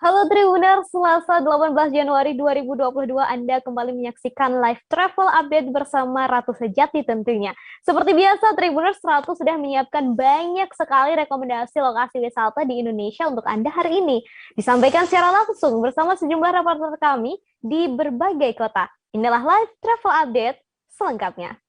Halo Tribuners, Selasa 18 Januari 2022 Anda kembali menyaksikan live travel update bersama Ratu Sejati tentunya. Seperti biasa, Tribuners, Ratu sudah menyiapkan banyak sekali rekomendasi lokasi wisata di Indonesia untuk Anda hari ini. Disampaikan secara langsung bersama sejumlah reporter kami di berbagai kota. Inilah live travel update selengkapnya.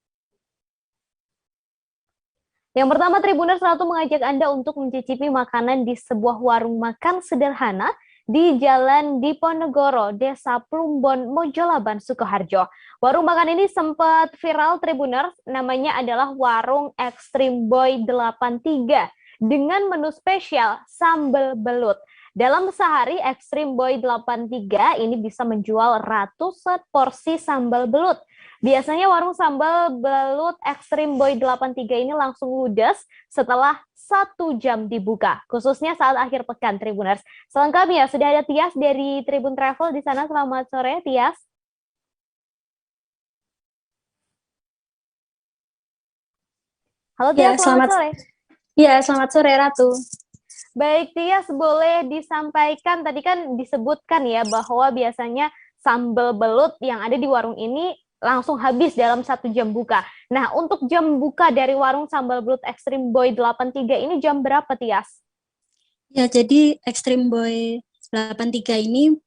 Yang pertama, Tribuners, Ratu mengajak Anda untuk mencicipi makanan di sebuah warung makan sederhana di Jalan Diponegoro, Desa Plumbon, Mojolaban, Sukoharjo. Warung makan ini sempat viral Tribuners, namanya adalah Warung Extreme Boy 83 dengan menu spesial sambal belut. Dalam sehari, Extreme Boy 83 ini bisa menjual ratusan porsi sambal belut. Biasanya warung sambal belut Extreme Boy 83 ini langsung ludes setelah 1 jam dibuka, khususnya saat akhir pekan, Tribuners. Selengkapnya, sudah ada Tias dari Tribun Travel di sana. Selamat sore, Tias. Halo, Tias, selamat sore. Ya, selamat sore, Ratu. Baik, Tias, boleh disampaikan, tadi kan disebutkan ya bahwa biasanya sambal belut yang ada di warung ini langsung habis dalam 1 jam buka. Nah, untuk jam buka dari warung sambal belut Extreme Boy 83 ini jam berapa, Tias? Ya, jadi Extreme Boy 83 ini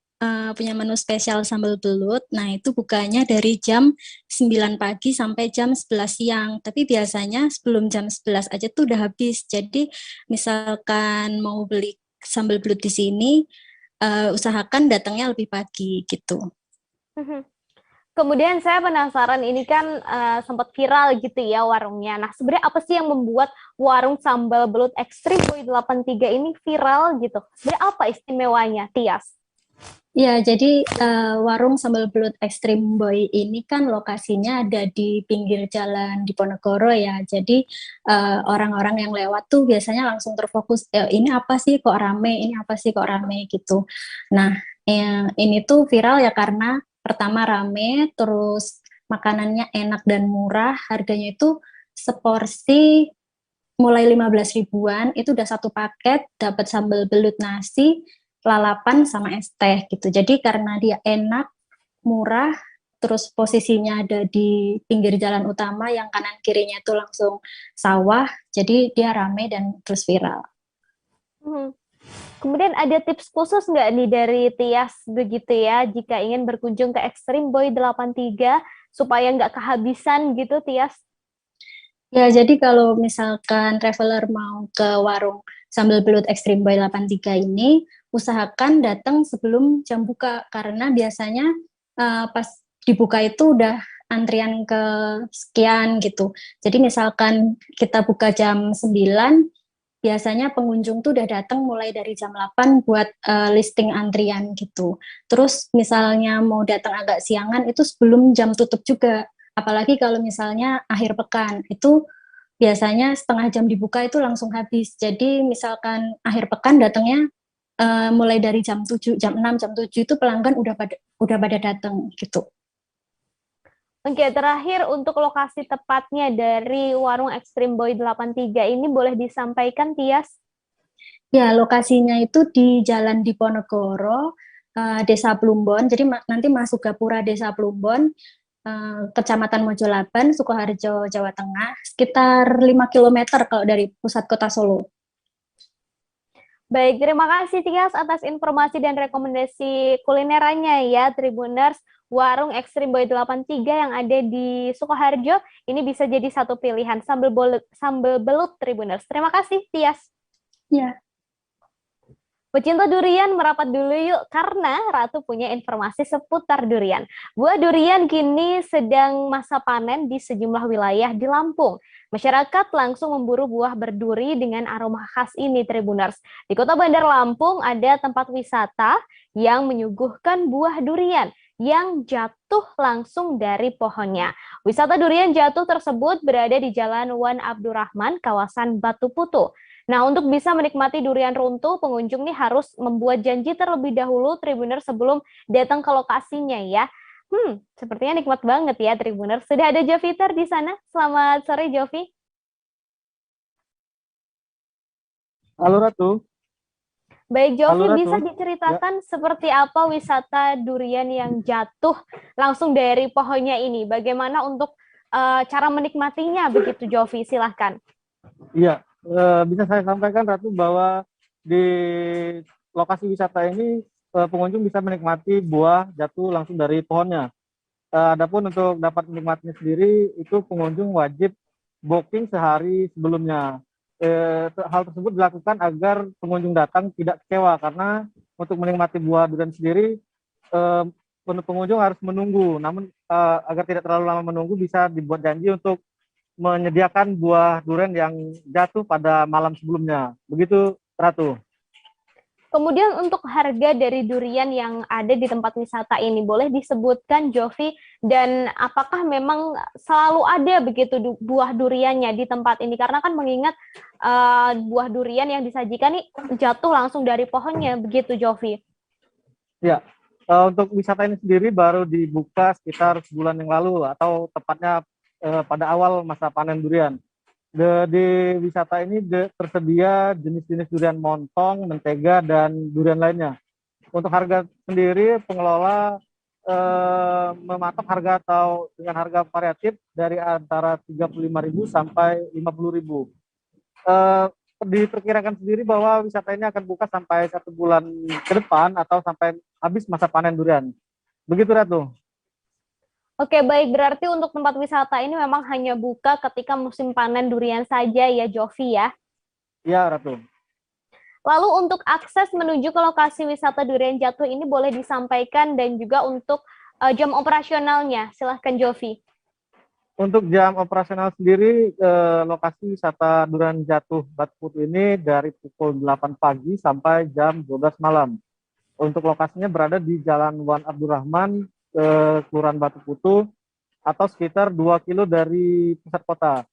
punya menu spesial sambal belut. Nah, itu bukanya dari jam 9 pagi sampai jam 11 siang. Tapi biasanya sebelum jam 11 aja tuh udah habis. Jadi, misalkan mau beli sambal belut di sini, usahakan datangnya lebih pagi gitu. Kemudian saya penasaran, ini kan sempat viral gitu ya warungnya. Nah, sebenarnya apa sih yang membuat warung sambal belut Extreme Boy 83 ini viral gitu? Sebenarnya apa istimewanya, Tias? Ya, jadi warung sambal belut Extreme Boy ini kan lokasinya ada di pinggir jalan Diponegoro ya. Jadi orang-orang yang lewat tuh biasanya langsung terfokus, ini apa sih kok rame, ini apa sih kok rame gitu. Nah, ini tuh viral ya karena pertama rame, terus makanannya enak dan murah, harganya itu seporsi mulai 15 ribuan, itu udah satu paket, dapat sambal belut nasi, lalapan sama es teh gitu. Jadi karena dia enak, murah, terus posisinya ada di pinggir jalan utama yang kanan kirinya itu langsung sawah, jadi dia rame dan terus viral. Kemudian ada tips khusus nggak nih dari Tias begitu ya, jika ingin berkunjung ke Extreme Boy 83 supaya nggak kehabisan gitu, Tias? Ya, jadi kalau misalkan traveler mau ke warung sambal belut Extreme Boy 83 ini, usahakan datang sebelum jam buka, karena biasanya pas dibuka itu udah antrian ke sekian gitu. Jadi misalkan kita buka jam 9, biasanya pengunjung tuh udah datang mulai dari jam 8 buat listing antrian gitu. Terus misalnya mau datang agak siangan, itu sebelum jam tutup juga. Apalagi kalau misalnya akhir pekan, itu biasanya setengah jam dibuka itu langsung habis. Jadi misalkan akhir pekan datangnya mulai dari jam 7, jam 6, jam 7 itu pelanggan udah pada datang gitu. Oke, terakhir untuk lokasi tepatnya dari warung Extreme Boy 83 ini boleh disampaikan, Tias? Ya, lokasinya itu di Jalan Diponegoro, Desa Plumbon. Jadi nanti masuk Gapura Desa Plumbon, Kecamatan Mojolaban, Sukoharjo, Jawa Tengah, sekitar 5 kilometer kalau dari pusat kota Solo. Baik, terima kasih Tias atas informasi dan rekomendasi kulinerannya ya, Tribuners. Warung Extreme Boy 83 yang ada di Sukoharjo ini bisa jadi satu pilihan sambal belut Tribuners. Terima kasih, Tias. Ya. Pecinta durian merapat dulu yuk, karena Ratu punya informasi seputar durian. Buah durian kini sedang masa panen di sejumlah wilayah di Lampung. Masyarakat langsung memburu buah berduri dengan aroma khas ini, Tribuners. Di Kota Bandar Lampung ada tempat wisata yang menyuguhkan buah durian yang jatuh langsung dari pohonnya. Wisata durian jatuh tersebut berada di Jalan Wan Abdurrahman, kawasan Batu Putu. Nah, untuk bisa menikmati durian runtuh, pengunjung nih harus membuat janji terlebih dahulu, Tribuner, sebelum datang ke lokasinya ya. Sepertinya nikmat banget ya, Tribuner. Sudah ada Joviter di sana. Selamat sore, Jovi. Halo, Ratu. Baik, Halo Jovi, Ratu. bisa Ya, diceritakan seperti apa wisata durian yang jatuh langsung dari pohonnya ini? Bagaimana untuk cara menikmatinya begitu, Jovi? Silahkan. iya. Bisa saya sampaikan Ratu bahwa di lokasi wisata ini pengunjung bisa menikmati buah jatuh langsung dari pohonnya. Adapun untuk dapat menikmatinya sendiri itu pengunjung wajib booking sehari sebelumnya. Hal tersebut dilakukan agar pengunjung datang tidak kecewa karena untuk menikmati buah durian sendiri eh, pengunjung harus menunggu. Namun agar tidak terlalu lama menunggu bisa dibuat janji untuk menyediakan buah durian yang jatuh pada malam sebelumnya. Begitu Ratu. Kemudian untuk harga dari durian yang ada di tempat wisata ini, boleh disebutkan, Jovi, dan apakah memang selalu ada begitu buah duriannya di tempat ini? Karena kan mengingat buah durian yang disajikan nih jatuh langsung dari pohonnya, begitu, Jovi. Ya, untuk wisata ini sendiri baru dibuka sekitar sebulan yang lalu atau tepatnya pada awal masa panen durian. Di wisata ini tersedia jenis-jenis durian montong, mentega, dan durian lainnya. Untuk harga sendiri, pengelola mematok harga atau dengan harga variatif dari antara 35.000 sampai 50.000. Eh, Diperkirakan sendiri bahwa wisata ini akan buka sampai 1 bulan ke depan atau sampai habis masa panen durian. Begitu Ratu. Oke, baik. Berarti untuk tempat wisata ini memang hanya buka ketika musim panen durian saja ya, Jovi ya. Iya Ratu. Lalu untuk akses menuju ke lokasi wisata durian jatuh ini boleh disampaikan dan juga untuk jam operasionalnya. Silahkan, Jovi. Untuk jam operasional sendiri, lokasi wisata Durian Jatuh Batu Putu ini dari pukul 8 pagi sampai jam 12 malam. Untuk lokasinya berada di Jalan Wan Abdurrahman, Kelurahan Batu Putu, atau sekitar 2 kilo dari pusat kota.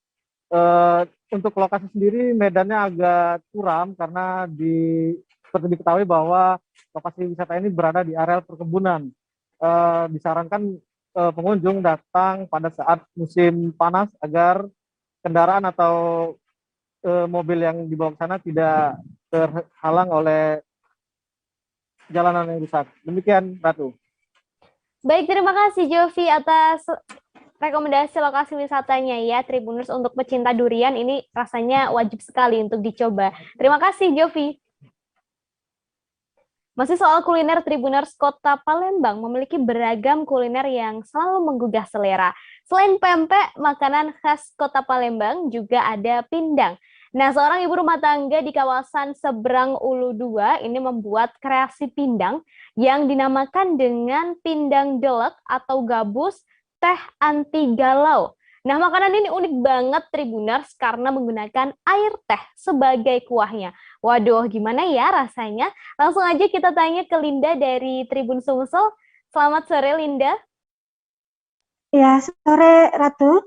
Untuk lokasi sendiri medannya agak curam karena seperti diketahui bahwa lokasi wisata ini berada di areal perkebunan. Disarankan pengunjung datang pada saat musim panas agar kendaraan atau mobil yang dibawa ke sana tidak terhalang oleh jalanan yang rusak. Demikian, Ratu. Baik, terima kasih Jovi atas rekomendasi lokasi wisatanya ya, Tribuners. Untuk pecinta durian ini rasanya wajib sekali untuk dicoba. Terima kasih Jovi. Masih soal kuliner, Tribuners, Kota Palembang memiliki beragam kuliner yang selalu menggugah selera. Selain pempek, makanan khas Kota Palembang juga ada pindang. Nah, seorang ibu rumah tangga di kawasan Seberang Ulu 2 ini membuat kreasi pindang yang dinamakan dengan pindang delek atau gabus teh anti galau. Nah, makanan ini unik banget, Tribuners, karena menggunakan air teh sebagai kuahnya. Waduh, gimana ya rasanya? Langsung aja kita tanya ke Linda dari Tribun Sumsel. Selamat sore, Linda. Ya, sore Ratu.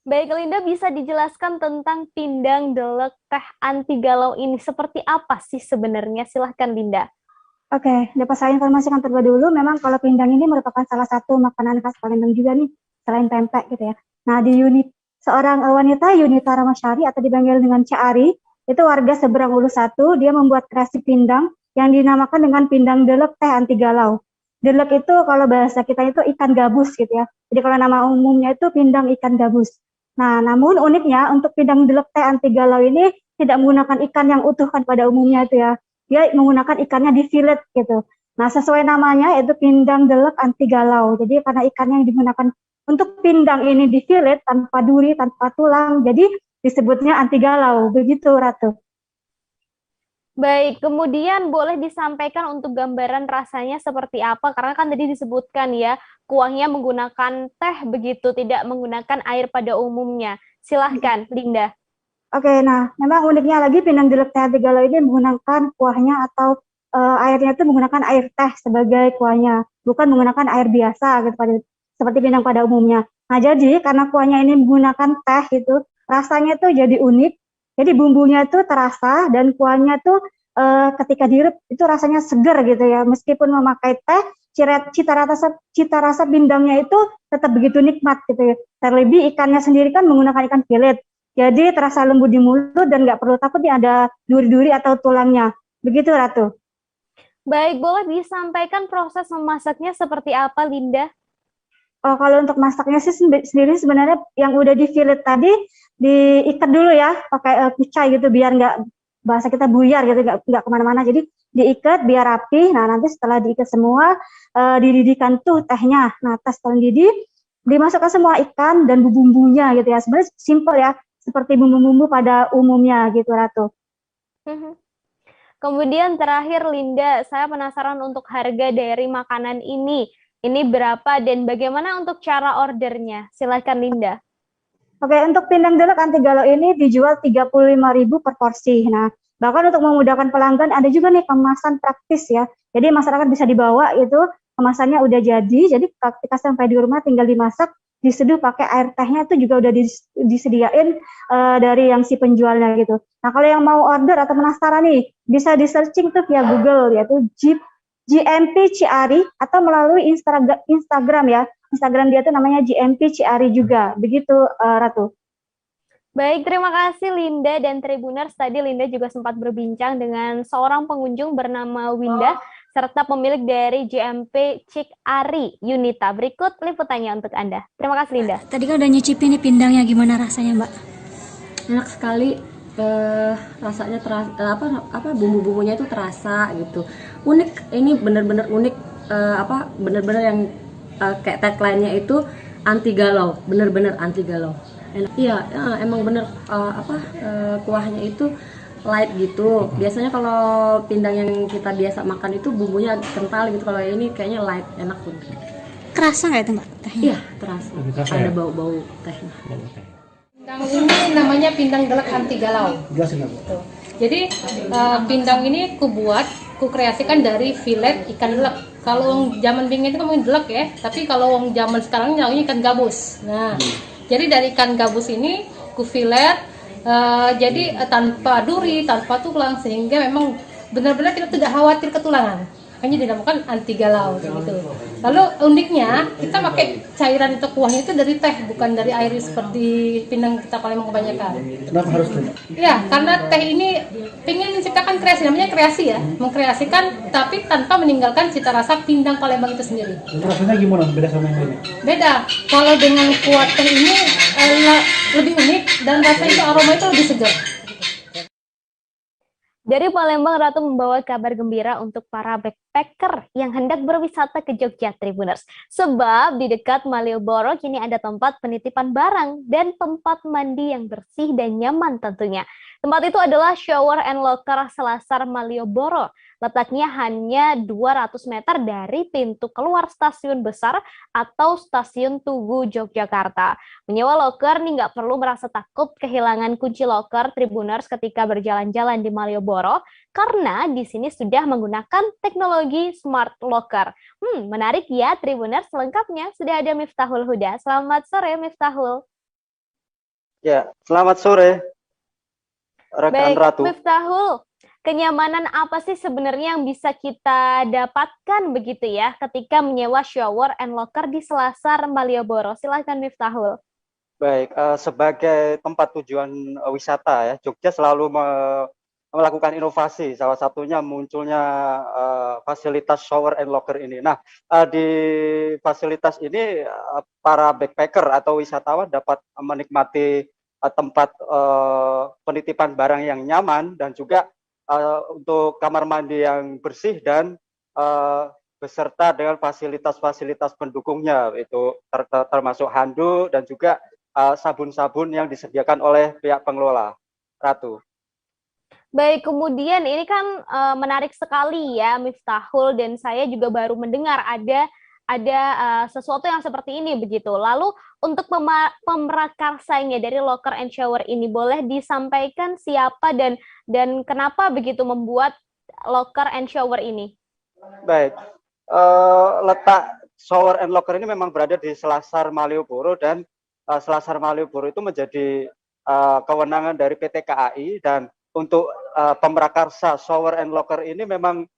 Baik, Linda, bisa dijelaskan tentang pindang delek teh anti galau ini seperti apa sih sebenarnya? Silahkan, Linda. Oke, dapat saya informasikan terlebih dulu, memang kalau pindang ini merupakan salah satu makanan khas Palembang juga nih, selain pempek gitu ya. Nah, di unit seorang wanita, Yunita Ramasyari atau dipanggil dengan Caari, itu warga Seberang Ulu 1, dia membuat kreasi pindang yang dinamakan dengan pindang delek teh anti galau. Delek itu kalau bahasa kita itu ikan gabus gitu ya. Jadi kalau nama umumnya itu pindang ikan gabus. Nah, namun uniknya untuk pindang delek teh anti galau ini tidak menggunakan ikan yang utuh kan pada umumnya itu ya. Dia menggunakan ikannya di fillet gitu. Nah, sesuai namanya itu pindang delek anti galau. Jadi karena ikannya yang digunakan untuk pindang ini di fillet tanpa duri, tanpa tulang, jadi disebutnya anti galau. Begitu, Ratu. Baik, kemudian boleh disampaikan untuk gambaran rasanya seperti apa? Karena kan tadi disebutkan ya, kuahnya menggunakan teh begitu, tidak menggunakan air pada umumnya. Silahkan, Linda. Oke, nah memang uniknya lagi pindang delek teh anti galau ini menggunakan kuahnya atau airnya itu menggunakan air teh sebagai kuahnya, bukan menggunakan air biasa gitu seperti pindang pada umumnya. Nah, jadi karena kuahnya ini menggunakan teh itu, rasanya tuh jadi unik. Jadi bumbunya tuh terasa dan kuahnya tuh ketika dihirup itu rasanya segar gitu ya. Meskipun memakai teh, cita rasa pindangnya itu tetap begitu nikmat gitu ya. Terlebih ikannya sendiri kan menggunakan ikan filet. Jadi terasa lembut di mulut dan nggak perlu takut nih ada duri-duri atau tulangnya. Begitu Ratu. Baik, boleh disampaikan proses memasaknya seperti apa, Linda? Oh, kalau untuk masaknya sih sendiri sebenarnya yang udah di fillet tadi diikat dulu ya pakai kucai gitu biar nggak bahasa kita buyar gitu nggak kemana-mana. Jadi diikat biar rapi. Nah nanti setelah diikat semua dididihkan tuh tehnya. Nah teh setelah didih dimasukkan semua ikan dan bumbunya gitu ya. Sebenarnya simple ya seperti bumbu-bumbu pada umumnya gitu Ratu. Kemudian terakhir Linda, saya penasaran untuk harga dari makanan ini. Ini berapa dan bagaimana untuk cara ordernya? Silakan Linda. Oke, untuk pindang delek anti galau ini dijual 35.000 per porsi. Nah, bahkan untuk memudahkan pelanggan ada juga nih kemasan praktis ya. Jadi masyarakat bisa dibawa itu kemasannya udah jadi. Jadi ketika sampai di rumah tinggal dimasak, diseduh pakai air tehnya itu juga udah disediain dari yang si penjualnya gitu. Nah, kalau yang mau order atau penasaran nih, bisa di-searching tuh via Google yaitu GMP Ciari atau melalui Instagram ya. Instagram dia tuh namanya GMP Ciari juga. Begitu Ratu. Baik, terima kasih Linda dan Tribuners. Tadi Linda juga sempat berbincang dengan seorang pengunjung bernama Winda serta pemilik dari GMP Cik Ari Yunita. Berikut liputannya untuk Anda. Terima kasih Linda. Tadi kan udah nyicipin nih pindangnya, gimana rasanya Mbak? Enak sekali, rasanya apa bumbu-bumbunya itu terasa gitu, unik. Ini bener-bener unik, bener-bener yang kayak tagline-nya itu anti galau, bener-bener anti galau. Enak. Iya, emang bener kuahnya itu light gitu. Biasanya kalau pindang yang kita biasa makan itu bumbunya kental gitu, kalau ini kayaknya light, enak pun. Kerasa nggak itu Mbak tehnya? Iya, terasa. Ada bau-bau tehnya. Pindang ini namanya pindang delek anti galau. Jadi pindang ini ku kreasikan dari filet ikan delek. Kalau zaman bingit itu ngomongin delek ya, tapi kalau zaman sekarang namanya ikan gabus. Nah, jadi dari ikan gabus ini ku filet, jadi tanpa duri, tanpa tulang, sehingga memang benar-benar kita tidak khawatir ketulangan. Makanya dinamakan anti galau gitu. Lalu uniknya kita pakai cairan itu kuahnya itu dari teh, bukan dari air seperti pindang kita Palembang kebanyakan. Kenapa harus teh? Ya, karena teh ini ingin menciptakan kreasi, namanya kreasi ya, mengkreasikan tapi tanpa meninggalkan cita rasa pindang Palembang itu sendiri. Rasanya gimana? Beda sama yang lainnya? Beda. Kalau dengan kuah teh ini lebih unik dan rasanya itu aroma itu lebih segar. Dari Palembang, Ratu membawa kabar gembira untuk para backpacker yang hendak berwisata ke Jogja, Tribuners. Sebab di dekat Malioboro kini ada tempat penitipan barang dan tempat mandi yang bersih dan nyaman tentunya. Tempat itu adalah Shower and Locker Selasar Malioboro. Letaknya hanya 200 meter dari pintu keluar stasiun besar atau stasiun Tugu, Yogyakarta. Menyewa loker nih nggak perlu merasa takut kehilangan kunci loker Tribuners ketika berjalan-jalan di Malioboro, karena di sini sudah menggunakan teknologi smart locker. Menarik ya Tribuners, selengkapnya sudah ada Miftahul Huda. Selamat sore Miftahul. Ya, selamat sore rekan Baik, Ratu. Miftahul, kenyamanan apa sih sebenarnya yang bisa kita dapatkan begitu ya ketika menyewa shower and locker di Selasar Malioboro? Silakan Miftahul. Baik, sebagai tempat tujuan wisata ya, Jogja selalu melakukan inovasi. Salah satunya munculnya fasilitas shower and locker ini. Nah, di fasilitas ini para backpacker atau wisatawan dapat menikmati tempat penitipan barang yang nyaman dan juga untuk kamar mandi yang bersih dan beserta dengan fasilitas-fasilitas pendukungnya, itu termasuk handuk dan juga sabun-sabun yang disediakan oleh pihak pengelola. Ratu. Baik, kemudian ini kan menarik sekali ya Miftahul, dan saya juga baru mendengar ada sesuatu yang seperti ini begitu. Lalu untuk pemrakarsanya dari locker and shower ini boleh disampaikan siapa dan kenapa begitu membuat locker and shower ini? Baik, letak shower and locker ini memang berada di Selasar Malioboro, dan Selasar Malioboro itu menjadi kewenangan dari PT KAI, dan untuk pemrakarsa shower and locker ini memang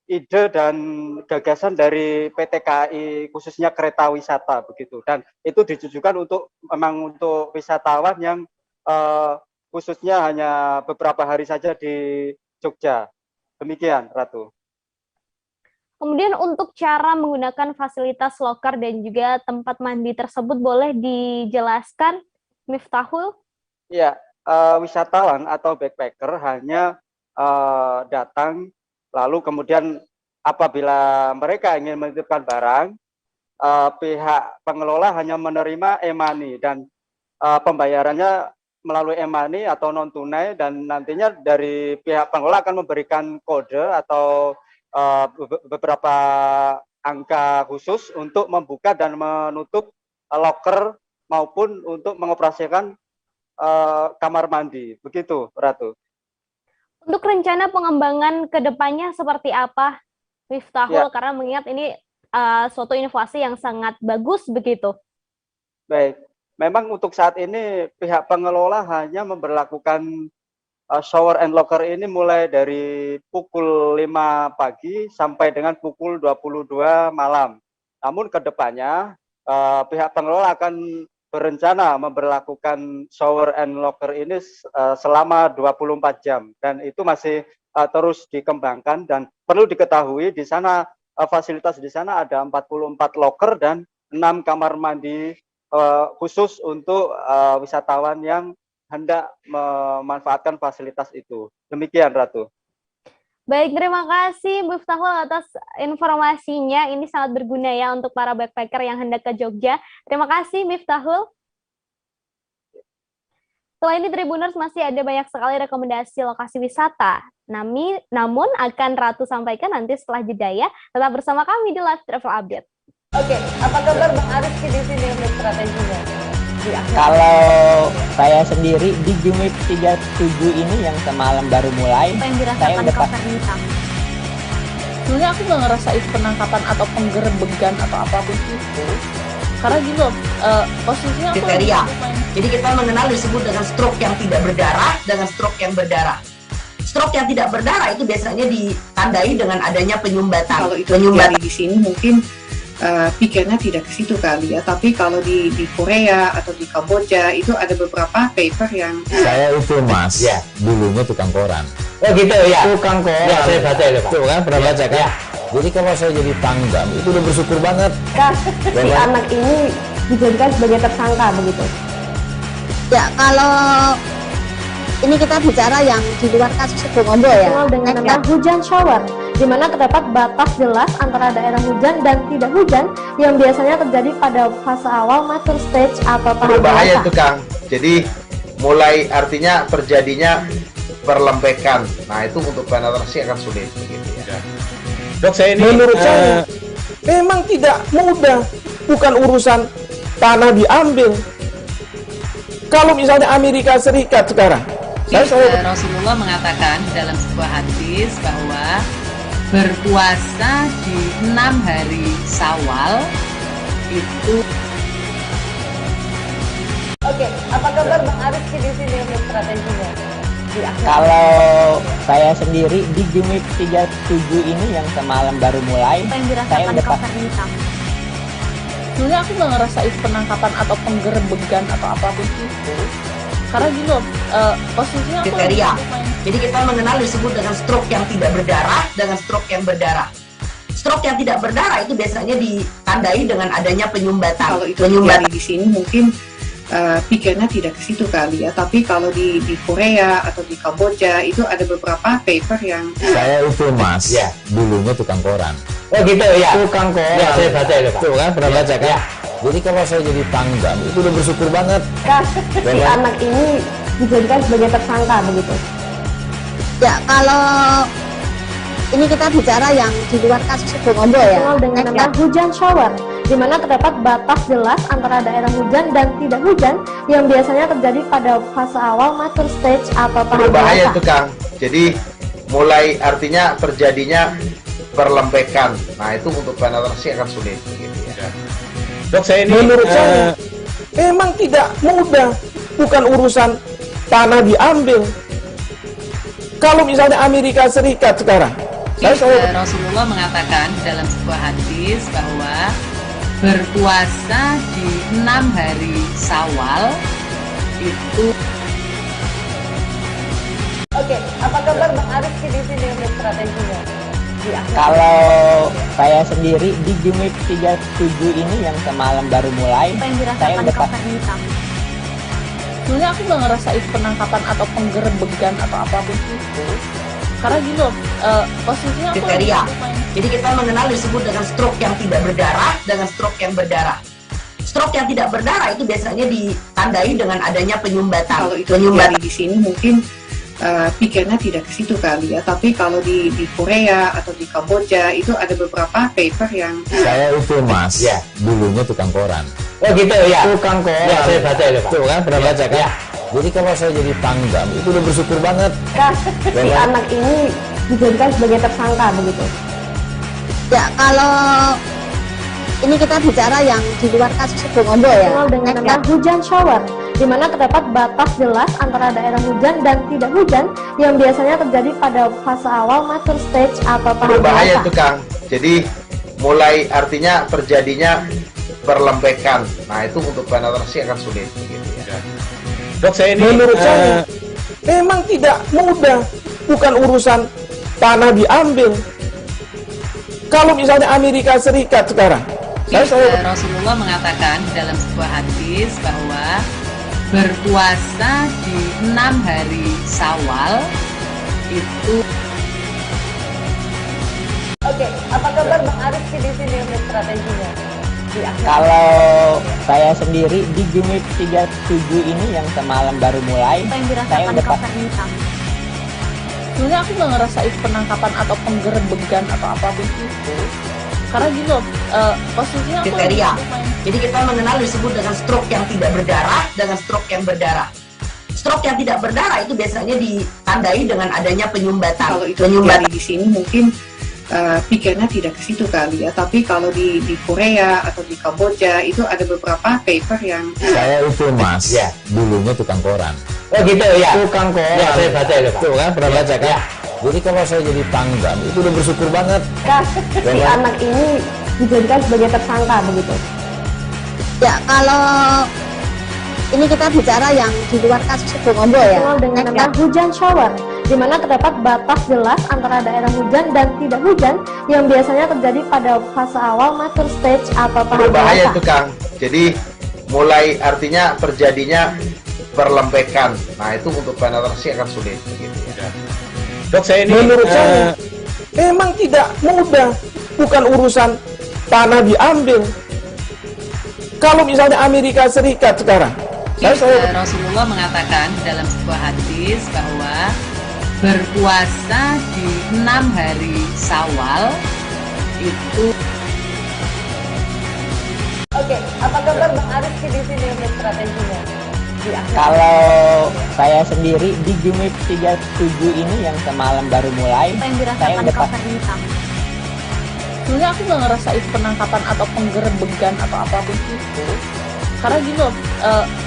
ide dan gagasan dari PT KAI, khususnya kereta wisata begitu, dan itu ditujukan memang untuk wisatawan yang khususnya hanya beberapa hari saja di Jogja. Demikian, Ratu. Kemudian untuk cara menggunakan fasilitas loker dan juga tempat mandi tersebut boleh dijelaskan, Miftahul? Ya, wisatawan atau backpacker hanya datang, lalu kemudian apabila mereka ingin menitipkan barang, pihak pengelola hanya menerima e-money dan pembayarannya melalui e-money atau non tunai, dan nantinya dari pihak pengelola akan memberikan kode atau beberapa angka khusus untuk membuka dan menutup loker maupun untuk mengoperasikan kamar mandi. Begitu, Ratu. Untuk rencana pengembangan ke depannya seperti apa, Miftahul? Ya. Karena mengingat ini suatu inovasi yang sangat bagus begitu. Baik, memang untuk saat ini pihak pengelola hanya memberlakukan shower and locker ini mulai dari pukul 5 pagi sampai dengan pukul 22 malam. Namun ke depannya pihak pengelola akan berencana memberlakukan shower and locker ini selama 24 jam, dan itu masih terus dikembangkan. Dan perlu diketahui di sana fasilitas di sana ada 44 loker dan 6 kamar mandi khusus untuk wisatawan yang hendak memanfaatkan fasilitas itu. Demikian, Ratu. Baik, terima kasih Miftahul atas informasinya. Ini sangat berguna ya untuk para backpacker yang hendak ke Jogja. Terima kasih Miftahul. Setelah ini Tribuners masih ada banyak sekali rekomendasi lokasi wisata. Namun akan Ratu sampaikan nanti setelah jeda ya. Tetap bersama kami di Live Travel Update. Oke, apa kabar Bang Aris di sini untuk strateginya? Kalau saya sendiri di Jumit 37 ini yang semalam baru mulai, Apa yang saya dirasakan udah Kak Fernita? Sebenarnya aku nggak ngerasain penangkapan atau penggerebegan atau apapun itu, karena gitu loh, posisinya aku kriteria. Jadi kita mengenal disebut dengan stroke yang tidak berdarah dengan stroke yang berdarah. Stroke yang tidak berdarah itu biasanya ditandai dengan adanya penyumbatan. Kalau itu terjadi di sini mungkin pikirnya tidak ke situ kali ya, tapi kalau di Korea atau di Kamboja itu ada beberapa paper yang saya itu Mas, ya, dulunya tukang koran. Oh gitu ya. Tukang koran. Ya, saya baca itu Pak. Tuh kan pernah baca kan? Ya. Jadi kalau saya jadi tanggam itu udah bersyukur banget. Si anak ini dijadikan sebagai tersangka begitu. Ya, kalau ini kita bicara yang di luar kasus Bongombo ya. Dengan nama hujan shower, di mana terdapat batas jelas antara daerah hujan dan tidak hujan yang biasanya terjadi pada fase awal mature stage atau tahap berbahaya dewasa. itu Kang. Jadi mulai artinya terjadinya perlembekan. Nah itu untuk penetrasi akan sulit begitu ya. Dok, saya ini menurut saya memang tidak mudah, bukan urusan tanah diambil. Kalau misalnya Amerika Serikat sekarang, Rasulullah mengatakan dalam sebuah hadis bahwa berpuasa di 6 hari Syawal itu. Oke, apa kabar Bang Aris di sini untuk strateginya? Kalau saya sendiri di Jumit 37 ini yang semalam baru mulai, Apa yang saya dirasakan udah Kak Fernita? sebenarnya aku nggak ngerasain penangkapan atau penggerebegan atau apapun itu, karena gitu loh, posisinya aku kriteria. Jadi kita mengenal disebut dengan stroke yang tidak berdarah dengan stroke yang berdarah. Stroke yang tidak berdarah itu biasanya ditandai dengan adanya penyumbatan. kalau itu terjadi di sini mungkin pikirnya tidak ke situ kali ya, tapi kalau di Korea atau di Kamboja itu ada beberapa paper yang saya itu Mas, ya, dulunya tukang koran. Oh gitu ya. Tukang koran. Ya, saya baca itu Pak. Tuh kan pernah baca kan? Ya. Jadi kalau saya jadi tanggam itu udah bersyukur banget. Si anak ini dijadikan sebagai tersangka begitu. Ya, kalau ini kita bicara yang di luar kasus Bongombo ya. Dengan nama hujan shower, di mana terdapat batas jelas antara daerah hujan dan tidak hujan yang biasanya terjadi pada fase awal mature stage atau tahap berbahaya dewasa. itu Kang. Jadi mulai artinya terjadinya perlembekan. Nah itu untuk penetrasi akan sulit begitu ya. Dok, saya ini menurut saya memang tidak mudah, bukan urusan tanah diambil. Kalau misalnya Amerika Serikat sekarang, Rasulullah mengatakan dalam sebuah hadis bahwa berpuasa di 6 hari Syawal itu. Oke, Oke, apa kabar Bang Aris di sini untuk strateginya? Kalau saya sendiri di Jumip 37 ini yang semalam baru mulai, Apa yang saya dirasakan udah Kak Fernita? Sebenarnya aku nggak ngerasain penangkapan atau penggerebekan atau apapun itu. Karena gini loh, posisinya aku Kriteria. Jadi kita mengenal disebut dengan stroke yang tidak berdarah dengan stroke yang berdarah. Stroke yang tidak berdarah itu biasanya ditandai dengan adanya penyumbatan. Kalau itu terjadi di sini mungkin pikirnya tidak ke situ kali ya, tapi kalau di Korea atau di Kamboja itu ada beberapa paper yang Saya itu mas, dulunya tukang koran. Oh gitu ya. Tukang koran. Ya, saya baca itu Pak. Tuh kan pernah baca kan? Ya. Jadi kalau saya jadi pangdam itu udah bersyukur banget. Si anak ini dijadikan sebagai tersangka begitu. Ya, kalau ini kita bicara yang di luar kasus Bongombo ya. Dikenal dengan nama hujan shower, di mana terdapat batas jelas antara daerah hujan dan tidak hujan yang biasanya terjadi pada fase awal mature stage atau tahap Berbahaya dewasa. itu Kang. Jadi mulai artinya terjadinya perlembekan. Nah itu untuk penetrasi akan sulit. Gitu ya. Dok, saya ini menurut saya memang tidak mudah, bukan urusan tanah diambil. Kalau misalnya Amerika Serikat sekarang, Rasulullah mengatakan dalam sebuah hadis bahwa berpuasa di 6 hari Syawal itu. Oke, apa kabar Bang Aris di sini untuk strateginya? Kalau saya sendiri di Jumip 37 ini yang semalam baru mulai, Apa yang saya dirasakan udah Kak Fernita? sebenarnya aku nggak ngerasain penangkapan atau penggerebekan atau apapun itu. Karena gini loh, posisinya aku Kriteria. Jadi kita mengenal disebut dengan stroke yang tidak berdarah dengan stroke yang berdarah. Stroke yang tidak berdarah itu biasanya ditandai dengan adanya penyumbatan. kalau itu terjadi di sini mungkin pikirnya tidak ke situ kali ya, tapi kalau di Korea atau di Kamboja itu ada beberapa paper yang Saya itu mas, dulunya tukang koran. Oh gitu ya. Tukang koran. Ya, saya baca itu Pak. Tuh kan pernah baca kan? Ya. Jadi kalau saya jadi pangdam itu udah bersyukur banget. Si anak ini dijadikan sebagai tersangka begitu. Ya, kalau ini kita bicara yang di luar kasus Bongombo ya. Dikenal dengan nama hujan shower, di mana terdapat batas jelas antara daerah hujan dan tidak hujan yang biasanya terjadi pada fase awal mature stage atau tahap Berbahaya dewasa. itu Kang. Jadi mulai artinya terjadinya perlembekan. Nah itu untuk penetrasi akan sulit. Gitu ya. Dok, saya ini menurut saya memang tidak mudah, bukan urusan tanah diambil. Kalau misalnya Amerika Serikat sekarang, Rasulullah mengatakan dalam sebuah hadis bahwa berpuasa di 6 hari Syawal itu. Oke, apa kabar Bang Aris di sini untuk strateginya? Kalau saya sendiri di Jumip 37 ini yang semalam baru mulai, Apa yang saya dirasakan udah Kak Fernita? sebenarnya aku nggak ngerasain penangkapan atau penggerebekan atau apapun itu. Karena gini loh,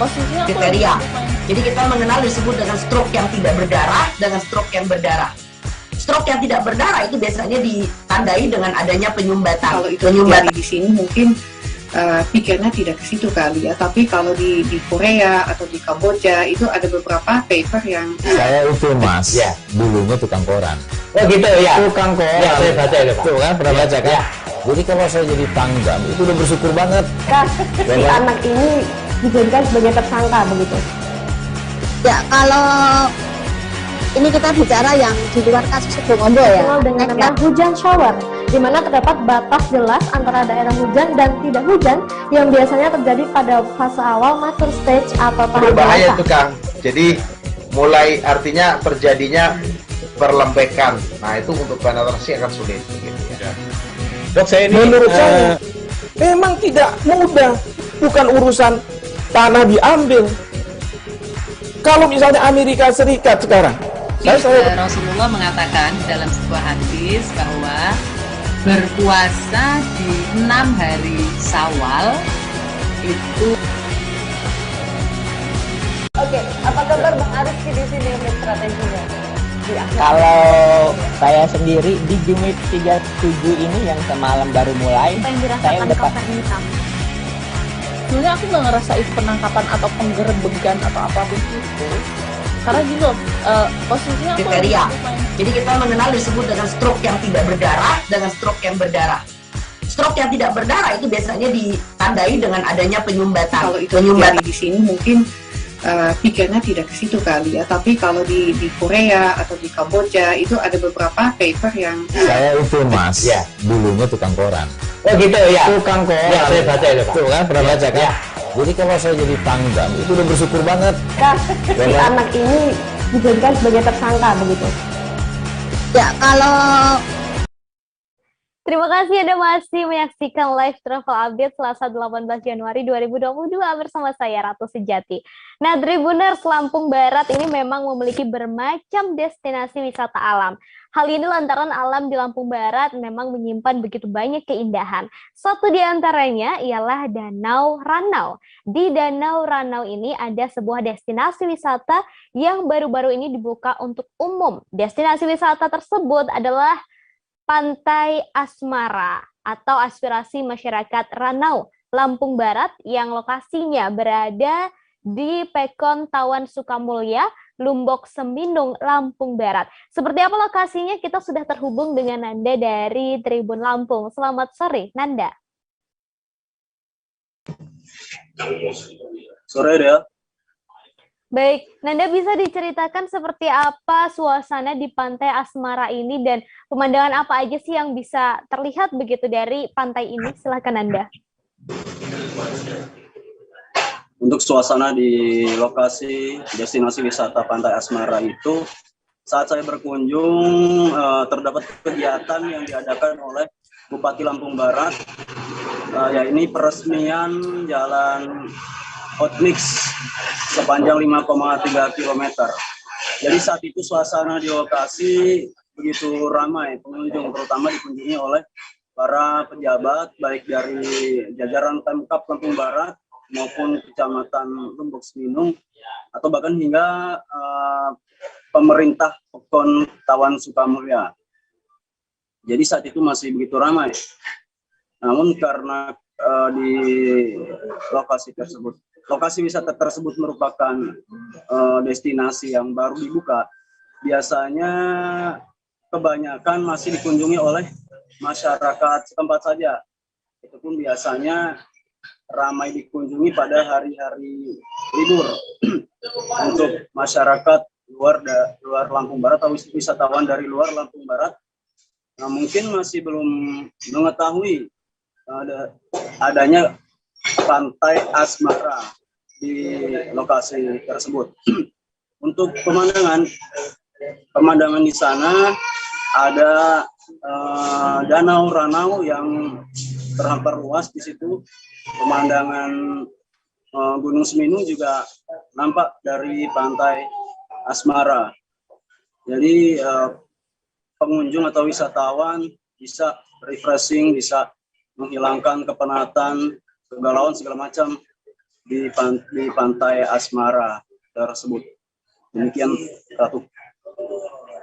posisinya aku Kriteria. Jadi kita mengenal disebut dengan stroke yang tidak berdarah dengan stroke yang berdarah. Stroke yang tidak berdarah itu biasanya ditandai dengan adanya penyumbatan. kalau itu terjadi di sini mungkin pikirnya tidak ke situ kali ya, tapi kalau di Korea atau di Kamboja itu ada beberapa paper yang Saya itu mas, dulunya tukang koran. Oh gitu ya. Tukang koran. Ya, saya baca itu Pak. Tuh kan pernah baca kan? Ya. Jadi kalau saya jadi pangdam itu udah bersyukur banget. Si anak ini dijadikan sebagai tersangka begitu. Ya, kalau ini kita bicara yang di luar kasus Bongombo ya. Dikenal dengan nama hujan shower, di mana terdapat batas jelas antara daerah hujan dan tidak hujan yang biasanya terjadi pada fase awal mature stage atau tahap Berbahaya dewasa. itu Kang. Jadi mulai artinya terjadinya perlembekan. Nah itu untuk penetrasi akan sulit. Gitu ya. Dok, saya ini menurut saya memang tidak mudah, bukan urusan tanah diambil. Kalau misalnya Amerika Serikat sekarang, Rasulullah mengatakan dalam sebuah hadis bahwa berpuasa di 6 hari Syawal itu. Oke, apa kabar Bang Aris di sini untuk strateginya? Kalau saya sendiri di Jumip 37 ini yang semalam baru mulai, Apa yang saya dirasakan udah Kak Fernita? sebenarnya aku nggak ngerasain penangkapan atau penggerebekan atau apapun itu. Karena gini loh, posisinya aku kriteria. Jadi kita mengenal disebut dengan stroke yang tidak berdarah dengan stroke yang berdarah. Stroke yang tidak berdarah itu biasanya ditandai dengan adanya penyumbatan. Kalau itu terjadi di sini mungkin pikirnya tidak ke situ kali ya. Tapi kalau di Korea atau di Kamboja itu ada beberapa paper yang Saya itu Mas, dulunya tukang koran. Oh gitu ya. Tukang koran. Ya, saya baca itu Pak. Tuh kan pernah baca kan? Ya. Jadi kalau saya jadi pangdam itu udah bersyukur banget. Si anak ini dijadikan sebagai tersangka begitu. Ya, kalau Terima kasih Anda masih menyaksikan live travel update Selasa 18 Januari 2022 bersama saya Ratu Sejati. Nah, Tribuners, Lampung Barat ini memang memiliki bermacam destinasi wisata alam. Hal ini lantaran alam di Lampung Barat memang menyimpan begitu banyak keindahan. Satu di antaranya ialah Danau Ranau. Di Danau Ranau ini ada sebuah destinasi wisata yang baru-baru ini dibuka untuk umum. Destinasi wisata tersebut adalah Pantai Asmara atau Aspirasi Masyarakat Ranau, Lampung Barat yang lokasinya berada di Pekon Tawan Sukamulya, Lumbok Seminung, Lampung Barat. Seperti apa lokasinya? Kita sudah terhubung dengan Nanda dari Tribun Lampung. Selamat sore, Nanda. Sore ya. Baik, Nanda bisa diceritakan seperti apa suasana di Pantai Asmara ini dan pemandangan apa aja sih yang bisa terlihat begitu dari pantai ini? Silakan Nanda. Untuk suasana di lokasi destinasi wisata Pantai Asmara itu, saat saya berkunjung terdapat kegiatan yang diadakan oleh Bupati Lampung Barat, yaitu peresmian jalan Hotmix sepanjang 5,3 km. Jadi saat itu suasana di lokasi begitu ramai pengunjung, terutama dikunjungi oleh para pejabat baik dari jajaran Pemkab Lampung Barat maupun Kecamatan Lumbok Seminung atau bahkan hingga pemerintah Pekon Tawan Sukamulya. Jadi saat itu masih begitu ramai. Namun karena di lokasi wisata tersebut merupakan destinasi yang baru dibuka, biasanya kebanyakan masih dikunjungi oleh masyarakat setempat saja. Itu pun biasanya ramai dikunjungi pada hari-hari libur untuk masyarakat luar Lampung Barat atau wisatawan dari luar Lampung Barat. Nah, mungkin masih belum mengetahui adanya Pantai Asmara di lokasi tersebut. Untuk pemandangan di sana ada Danau Ranau yang terhampar luas di situ. Pemandangan Gunung Seminung juga nampak dari Pantai Asmara. Jadi pengunjung atau wisatawan bisa refreshing, bisa menghilangkan kepenatan, kegalauan segala macam di Pantai Asmara tersebut. Demikian, Ratu.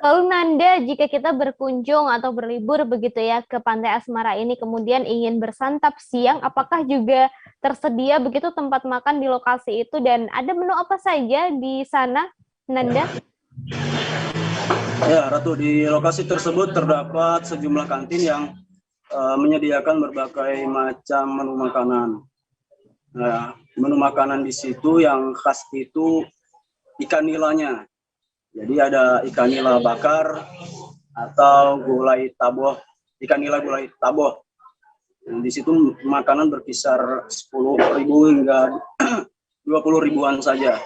Lalu Nanda, jika kita berkunjung atau berlibur begitu ya ke Pantai Asmara ini, kemudian ingin bersantap siang, apakah juga tersedia begitu tempat makan di lokasi itu dan ada menu apa saja di sana, Nanda? Ya, Ratu, di lokasi tersebut terdapat sejumlah kantin yang menyediakan berbagai macam menu makanan. Nah, menu makanan di situ yang khas itu ikan nilanya. Jadi ada ikan nila bakar atau gulai taboh, ikan nila gulai taboh. Di situ makanan berkisar 10.000 hingga 20 ribuan saja.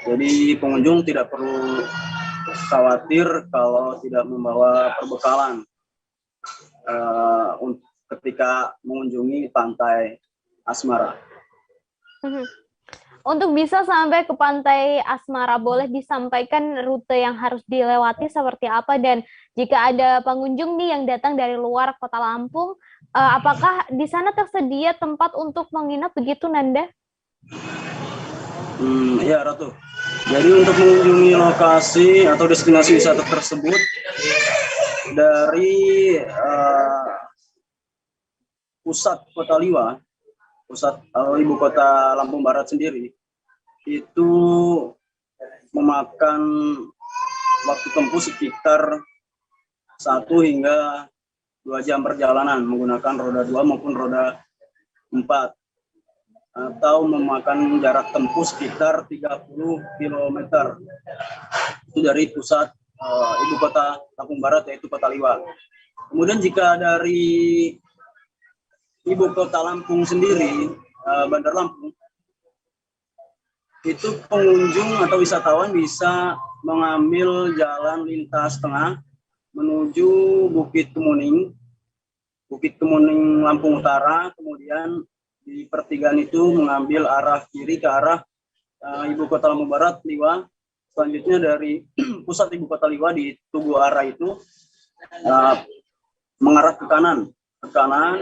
Jadi pengunjung tidak perlu khawatir kalau tidak membawa perbekalan ketika mengunjungi Pantai Asmara. Untuk bisa sampai ke Pantai Asmara, boleh disampaikan rute yang harus dilewati seperti apa, dan jika ada pengunjung nih yang datang dari luar kota Lampung, apakah di sana tersedia tempat untuk menginap begitu, Nanda? Ya, Ratu. Jadi untuk mengunjungi lokasi atau destinasi wisata tersebut dari pusat kota Liwa, pusat ibu kota Lampung Barat sendiri, itu memakan waktu tempuh sekitar 1 hingga 2 jam perjalanan menggunakan roda 2 maupun roda 4, atau memakan jarak tempuh sekitar 30 km. Itu dari pusat ibu kota Lampung Barat, yaitu Kota Liwa. Kemudian jika dari ibu kota Lampung sendiri, Bandar Lampung, itu pengunjung atau wisatawan bisa mengambil jalan lintas tengah menuju Bukit Kemuning Lampung Utara, kemudian di pertigaan itu mengambil arah kiri ke arah ibu kota Lampung Barat, Liwa. Selanjutnya dari pusat ibu kota Liwa di Tugu Ara itu mengarah ke kanan,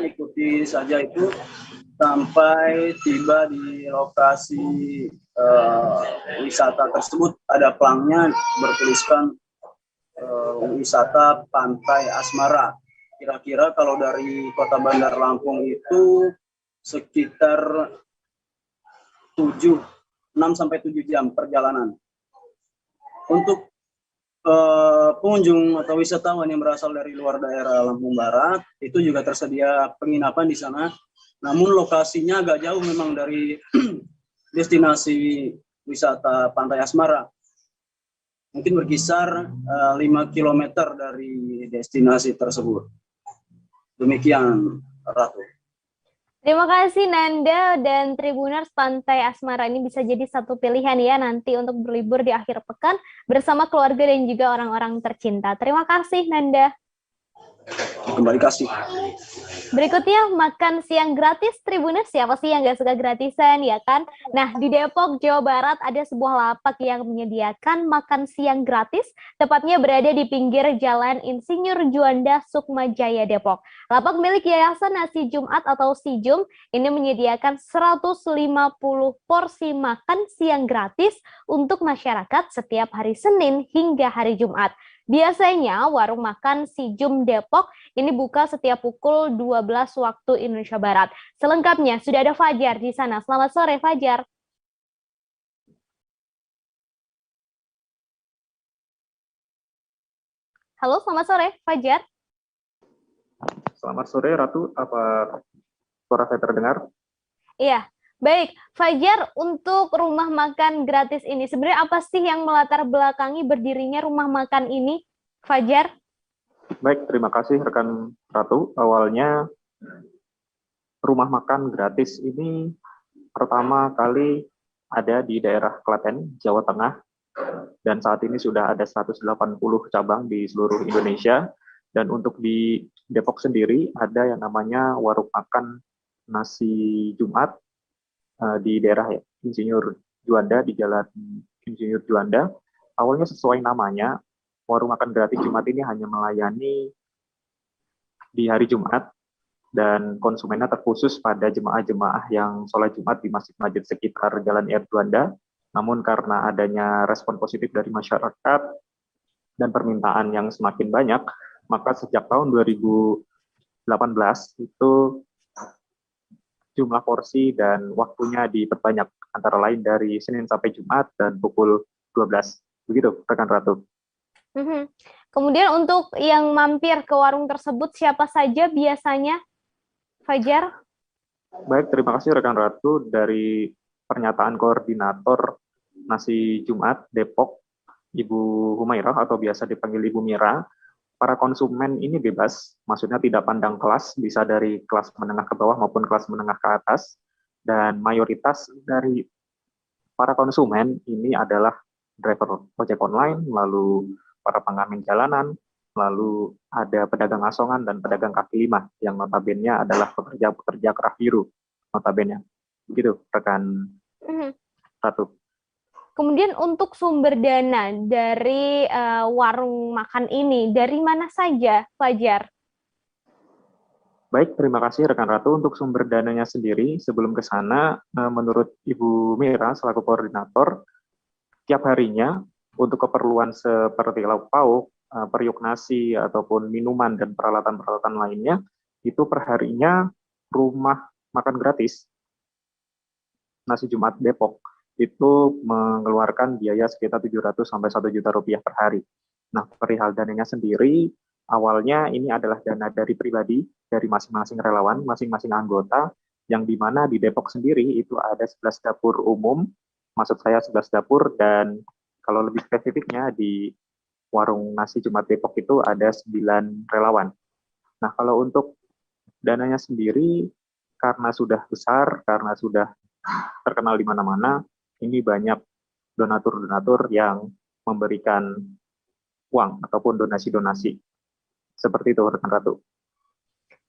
ikuti saja itu sampai tiba di lokasi wisata tersebut. Ada pelangnya bertuliskan wisata Pantai Asmara. Kira-kira kalau dari kota Bandar Lampung itu sekitar 6 sampai 7 jam perjalanan. Untuk pengunjung atau wisatawan yang berasal dari luar daerah Lampung Barat, itu juga tersedia penginapan di sana. Namun lokasinya agak jauh memang dari destinasi wisata Pantai Asmara. Mungkin berkisar 5 km dari destinasi tersebut. Demikian, Ratu. Terima kasih Nanda dan Tribuners. Pantai Asmara ini bisa jadi satu pilihan ya nanti untuk berlibur di akhir pekan bersama keluarga dan juga orang-orang tercinta. Terima kasih Nanda. Kembali kasih. Berikutnya, makan siang gratis Tribuners. Siapa sih yang nggak suka gratisan, ya kan? Nah, di Depok, Jawa Barat ada sebuah lapak yang menyediakan makan siang gratis, tepatnya berada di pinggir Jalan Insinyur Juanda, Sukma Jaya, Depok. Lapak milik Yayasan Nasi Jumat atau Sijum ini menyediakan 150 porsi makan siang gratis untuk masyarakat setiap hari Senin hingga hari Jumat. Biasanya warung makan Sijum Depok ini buka setiap pukul 12 waktu Indonesia Barat. Selengkapnya sudah ada Fajar di sana. Selamat sore Fajar. Halo, selamat sore Fajar. Selamat sore Ratu, apa suara saya terdengar? Iya. Baik, Fajar, untuk rumah makan gratis ini, sebenarnya apa sih yang melatar belakangi berdirinya rumah makan ini, Fajar? Baik, terima kasih rekan Ratu. Awalnya rumah makan gratis ini pertama kali ada di daerah Klaten, Jawa Tengah, dan saat ini sudah ada 180 cabang di seluruh Indonesia. Dan untuk di Depok sendiri ada yang namanya warung makan Nasi Jumat, di daerah Insinyur Juanda, di Jalan Insinyur Juanda. Awalnya sesuai namanya, warung makan gratis Jumat ini hanya melayani di hari Jumat, dan konsumennya terkhusus pada jemaah-jemaah yang sholat Jumat di masjid-masjid sekitar Jalan Ir Juanda. Namun karena adanya respon positif dari masyarakat dan permintaan yang semakin banyak, maka sejak tahun 2018 itu jumlah porsi dan waktunya diperbanyak, antara lain dari Senin sampai Jumat dan pukul 12. Begitu, rekan Ratu. Kemudian untuk yang mampir ke warung tersebut, siapa saja biasanya, Fajar? Baik, terima kasih rekan Ratu. Dari pernyataan koordinator Nasi Jumat Depok, Ibu Humairah atau biasa dipanggil Ibu Mira, para konsumen ini bebas, maksudnya tidak pandang kelas, bisa dari kelas menengah ke bawah maupun kelas menengah ke atas, dan mayoritas dari para konsumen ini adalah driver ojek online, lalu para pengamen jalanan, lalu ada pedagang asongan dan pedagang kaki lima, yang notabene adalah pekerja-pekerja kerah biru, notabene. Begitu, rekan Ratu. Kemudian untuk sumber dana dari warung makan ini, dari mana saja, Fajar? Baik, terima kasih rekan Ratu. Untuk sumber dananya sendiri, sebelum ke sana, menurut Ibu Mira selaku koordinator, tiap harinya untuk keperluan seperti lauk pauk, periuk nasi, ataupun minuman dan peralatan-peralatan lainnya, itu perharinya rumah makan gratis Nasi Jumat Depok itu mengeluarkan biaya sekitar 700 sampai 1 juta rupiah per hari. Nah, perihal dananya sendiri, awalnya ini adalah dana dari pribadi, dari masing-masing relawan, masing-masing anggota, yang dimana di Depok sendiri itu ada 11 dapur umum, maksud saya 11 dapur, dan kalau lebih spesifiknya di warung nasi Jumat Depok itu ada 9 relawan. Nah, kalau untuk dananya sendiri, karena sudah besar, karena sudah terkenal di mana-mana, ini banyak donatur-donatur yang memberikan uang ataupun donasi-donasi. Seperti itu, rekan Ratu.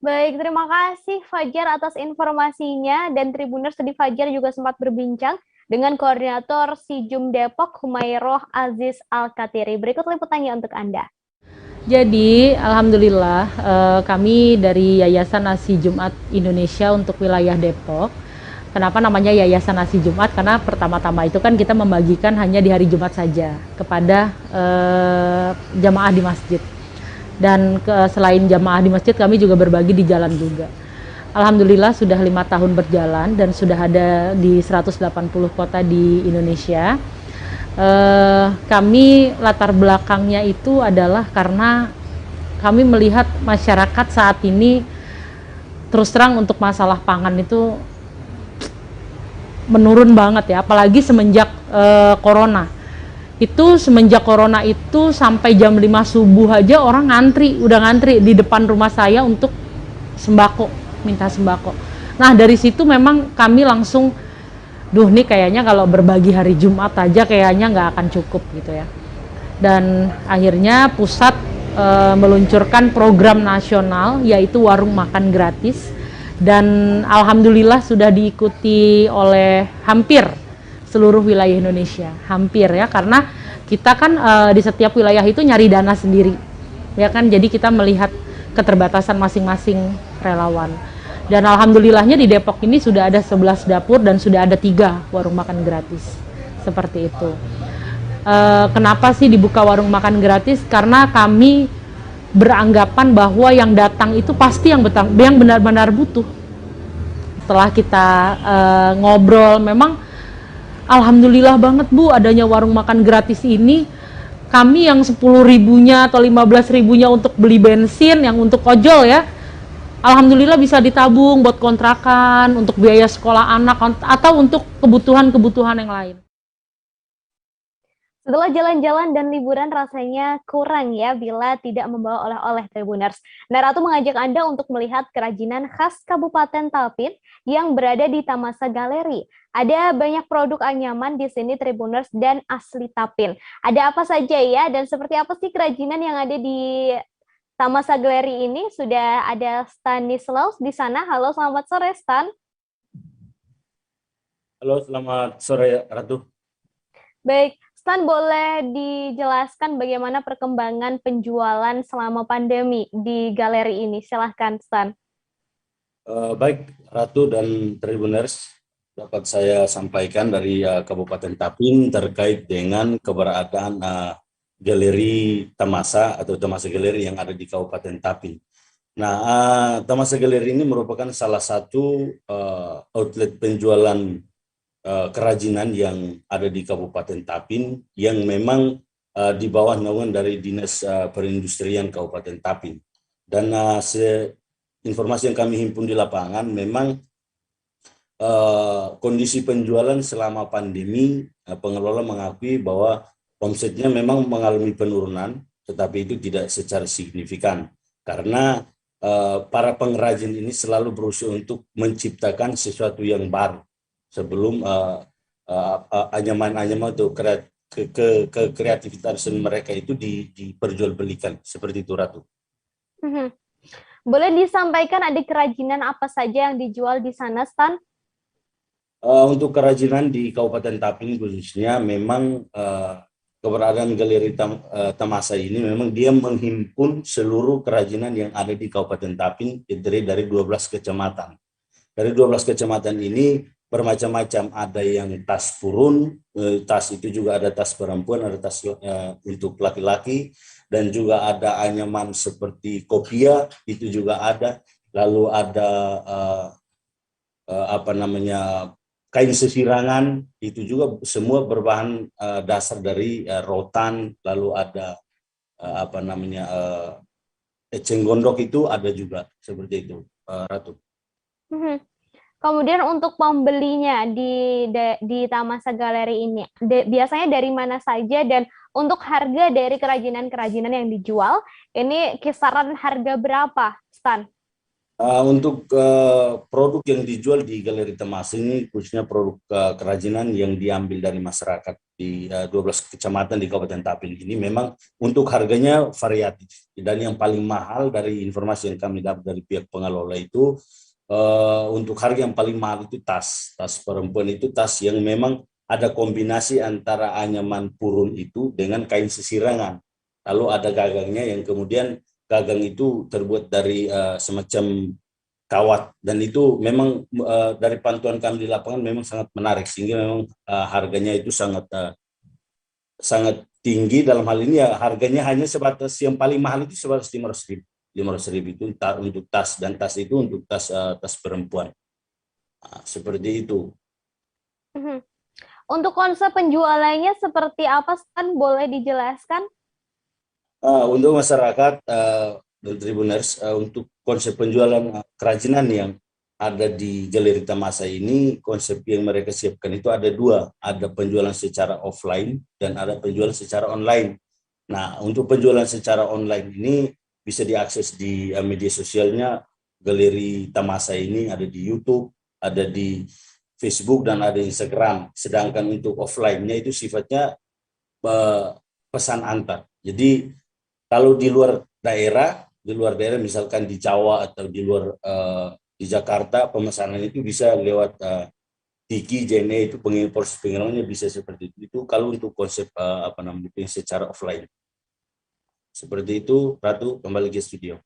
Baik, terima kasih Fajar atas informasinya, dan Tribuners tadi Fajar juga sempat berbincang dengan Koordinator Sijum Depok Humairoh Aziz Al-Katiri. Berikut liputannya untuk Anda. Jadi, alhamdulillah kami dari Yayasan Nasi Jumat Indonesia untuk wilayah Depok. Kenapa namanya Yayasan Nasi Jumat? Karena pertama-tama itu kan kita membagikan hanya di hari Jumat saja kepada jamaah di masjid. Dan selain jamaah di masjid, kami juga berbagi di jalan juga. Alhamdulillah sudah 5 tahun berjalan dan sudah ada di 180 kota di Indonesia. Kami latar belakangnya itu adalah karena kami melihat masyarakat saat ini terus terang untuk masalah pangan itu menurun banget ya, apalagi semenjak corona. Itu semenjak corona itu sampai jam 5 subuh aja orang udah ngantri di depan rumah saya untuk sembako, minta sembako. Nah, dari situ memang kami langsung, nih kayaknya kalau berbagi hari Jumat aja kayaknya nggak akan cukup gitu ya. Dan akhirnya pusat meluncurkan program nasional yaitu warung makan gratis, dan alhamdulillah sudah diikuti oleh hampir seluruh wilayah Indonesia, hampir ya, karena kita kan di setiap wilayah itu nyari dana sendiri ya kan, jadi kita melihat keterbatasan masing-masing relawan. Dan alhamdulillahnya di Depok ini sudah ada 11 dapur dan sudah ada 3 warung makan gratis seperti itu. Kenapa sih dibuka warung makan gratis? Karena kami beranggapan bahwa yang datang itu pasti yang benar-benar butuh. Setelah kita ngobrol, memang alhamdulillah banget Bu adanya warung makan gratis ini. Kami yang 10 ribunya atau 15 ribunya untuk beli bensin, yang untuk ojol ya, alhamdulillah bisa ditabung buat kontrakan, untuk biaya sekolah anak, atau untuk kebutuhan-kebutuhan yang lain. Setelah jalan-jalan dan liburan rasanya kurang ya bila tidak membawa oleh-oleh Tribuners. Nah, Ratu mengajak Anda untuk melihat kerajinan khas Kabupaten Tapin yang berada di Tamasa Galeri. Ada banyak produk anyaman di sini Tribuners dan asli Tapin. Ada apa saja ya, dan seperti apa sih kerajinan yang ada di Tamasa Galeri ini? Sudah ada Stanislaus di sana. Halo, selamat sore Stan. Halo, selamat sore Ratu. Baik, Stan, boleh dijelaskan bagaimana perkembangan penjualan selama pandemi di galeri ini? Silahkan, Stan. Baik, Ratu dan Tribuners, dapat saya sampaikan dari Kabupaten Tapin terkait dengan keberadaan Galeri Tamasa atau Tamasa Galeri yang ada di Kabupaten Tapin. Nah, Tamasa Galeri ini merupakan salah satu outlet penjualan kerajinan yang ada di Kabupaten Tapin, yang memang di bawah naungan dari Dinas Perindustrian Kabupaten Tapin. Dan informasi yang kami himpun di lapangan, memang kondisi penjualan selama pandemi, pengelola mengakui bahwa omsetnya memang mengalami penurunan, tetapi itu tidak secara signifikan, karena para pengrajin ini selalu berusaha untuk menciptakan sesuatu yang baru sebelum anyaman-anyaman atau kreativitas mereka itu diperjualbelikan, seperti itu Ratu. Boleh disampaikan ada kerajinan apa saja yang dijual di sana, Stan? Untuk kerajinan di Kabupaten Tapin khususnya, memang keberadaan Galeri Tamasa ini memang dia menghimpun seluruh kerajinan yang ada di Kabupaten Tapin, terdiri dari 12 kecamatan. Dari 12 kecamatan ini bermacam-macam, ada yang tas purun, tas itu juga ada tas perempuan, ada tas untuk laki-laki, dan juga ada anyaman seperti kopia, itu juga ada. Lalu ada kain sesirangan itu juga semua berbahan dasar dari rotan, lalu ada eceng gondok itu ada juga seperti itu, Ratu. Kemudian untuk pembelinya di Tamasa Galeri ini, biasanya dari mana saja, dan untuk harga dari kerajinan-kerajinan yang dijual, ini kisaran harga berapa, Stan? Untuk produk yang dijual di Galeri Tamasa ini, khususnya produk kerajinan yang diambil dari masyarakat di 12 kecamatan di Kabupaten Tapin ini, memang untuk harganya variatif. Dan yang paling mahal dari informasi yang kami dapat dari pihak pengelola itu, untuk harga yang paling mahal itu tas perempuan, itu tas yang memang ada kombinasi antara anyaman purun itu dengan kain sesirangan, lalu ada gagangnya yang kemudian gagang itu terbuat dari semacam kawat, dan itu memang dari pantauan kami di lapangan memang sangat menarik, sehingga memang harganya itu sangat tinggi. Dalam hal ini ya harganya hanya sebatas, yang paling mahal itu sebatas 500.000 itu untuk tas, dan tas itu untuk tas perempuan. Seperti itu. Untuk konsep penjualannya seperti apa, Stan? Boleh dijelaskan? Untuk masyarakat dan Tribuners, untuk konsep penjualan kerajinan yang ada di Galeri Tamasa ini, konsep yang mereka siapkan itu ada dua, ada penjualan secara offline dan ada penjualan secara online. Nah, untuk penjualan secara online ini bisa diakses di media sosialnya Galeri Tamasa ini, ada di YouTube, ada di Facebook, dan ada di Instagram. Sedangkan untuk offline-nya itu sifatnya pesan antar. Jadi kalau di luar daerah misalkan di Jawa atau di luar di Jakarta, pemesanan itu bisa lewat Tiki, Jene, itu pengirimannya bisa seperti itu. Itu kalau untuk konsep secara offline. Seperti itu, Ratu, kembali ke studio.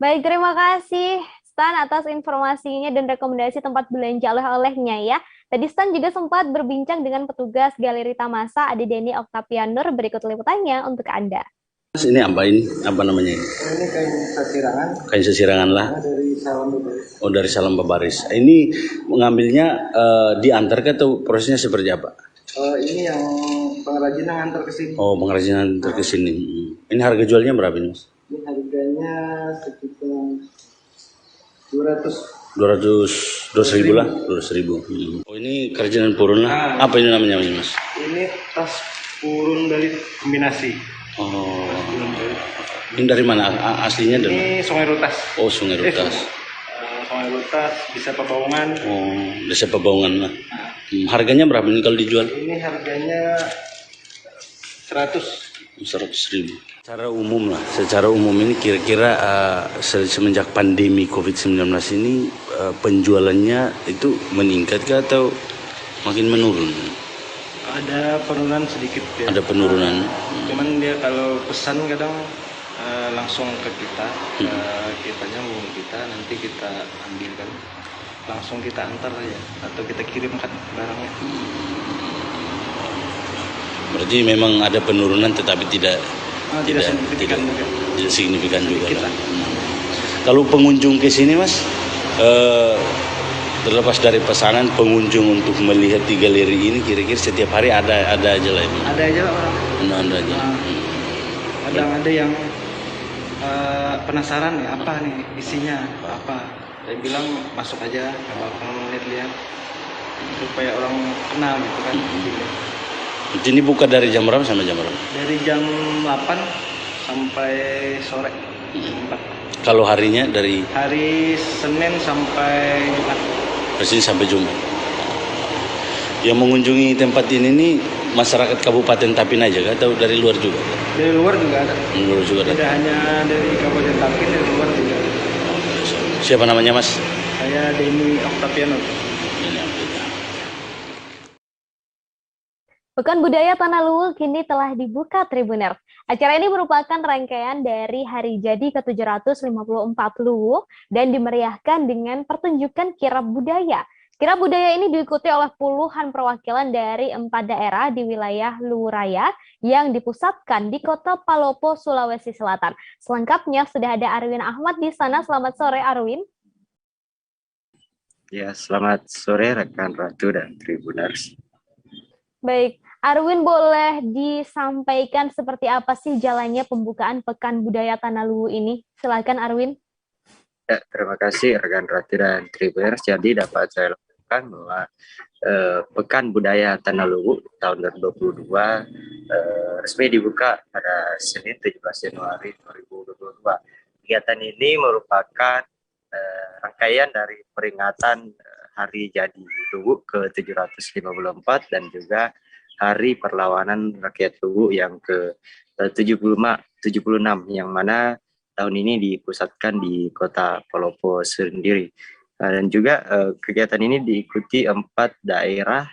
Baik, terima kasih Stan atas informasinya dan rekomendasi tempat belanja oleh-olehnya ya. Tadi Stan juga sempat berbincang dengan petugas Galeri Tamasa, ada Denny Oktavianur. Berikut liputannya untuk Anda. Ini apa namanya? Ini kain sesirangan. Kain sesirangan lah. Dari Salam Babaris. Oh, dari Salam Babaris. Ini mengambilnya diantar atau prosesnya seperti apa? Ini yang pengrajinan antar ke sini. Oh, pengrajinan antar ke sini. Ini harga jualnya berapa ini, Mas? Ini harganya sekitar 200 ribu lah, 200.000. Oh, ini kerajinan purun lah. Apa ini namanya, Mas? Ini tas purun dari kombinasi. Oh, ini dari mana? Aslinya dari mana? Ini Sungai Rutas. Oh, Sungai Rutas. Sungai Rutas, Desa Pebaungan. Oh, Desa Pebaungan lah. Harganya berapa ini kalau dijual? Ini harganya 100.000. Secara umum ini kira-kira semenjak pandemi COVID-19 ini penjualannya itu meningkat atau makin menurun? Ada penurunan sedikit ya. Ada penurunan. Cuman dia kalau pesan kadang langsung ke kita, kitanya hubungi kita, nanti kita ambilkan, langsung kita antar aja atau kita kirimkan barangnya. Berarti memang ada penurunan, tetapi tidak signifikan juga. Kalau pengunjung ke sini, Mas, terlepas dari pesanan, pengunjung untuk melihat di galeri ini kira-kira setiap hari ada aja lah. Ada aja lah orang. Ada aja. Kadang ada yang penasaran ya, apa nih isinya, apa. Saya bilang masuk aja, coba lihat supaya orang kenal gitu kan. Ini buka dari jam berapa sampai jam berapa? Dari jam 8 sampai sore. 4. Kalau harinya dari? Hari Senin sampai Jumat. Dari sini sampai Jumat. Yang mengunjungi tempat ini nih masyarakat Kabupaten Tapin aja atau dari luar juga? Dari luar juga ada. Dari luar juga ada. Tidak hanya dari Kabupaten Tapin, dari luar juga. Siapa namanya, Mas? Saya Denny Oktavianur. Pekan Budaya Tanah Luwu kini telah dibuka, Tribuners. Acara ini merupakan rangkaian dari Hari Jadi ke-754 Luwu dan dimeriahkan dengan pertunjukan kirab budaya. Kirab budaya ini diikuti oleh puluhan perwakilan dari 4 daerah di wilayah Luwu Raya yang dipusatkan di Kota Palopo, Sulawesi Selatan. Selengkapnya sudah ada Arwin Ahmad di sana. Selamat sore, Arwin. Ya, selamat sore rekan Ratu dan Tribuners. Baik, Arwin boleh disampaikan seperti apa sih jalannya pembukaan Pekan Budaya Tanah Luwu ini? Silakan Arwin. Ya, terima kasih rekan Ratu dan Tribuners. Jadi dapat saya lakukan bahwa Pekan Budaya Tanah Luwu tahun 2022 resmi dibuka pada Senin 17 Januari 2022. Kegiatan ini merupakan rangkaian dari peringatan Hari Jadi Luwu ke-754 dan juga Hari Perlawanan Rakyat Luwu yang ke-76 yang mana tahun ini dipusatkan di Kota Palopo sendiri. Dan juga kegiatan ini diikuti 4 daerah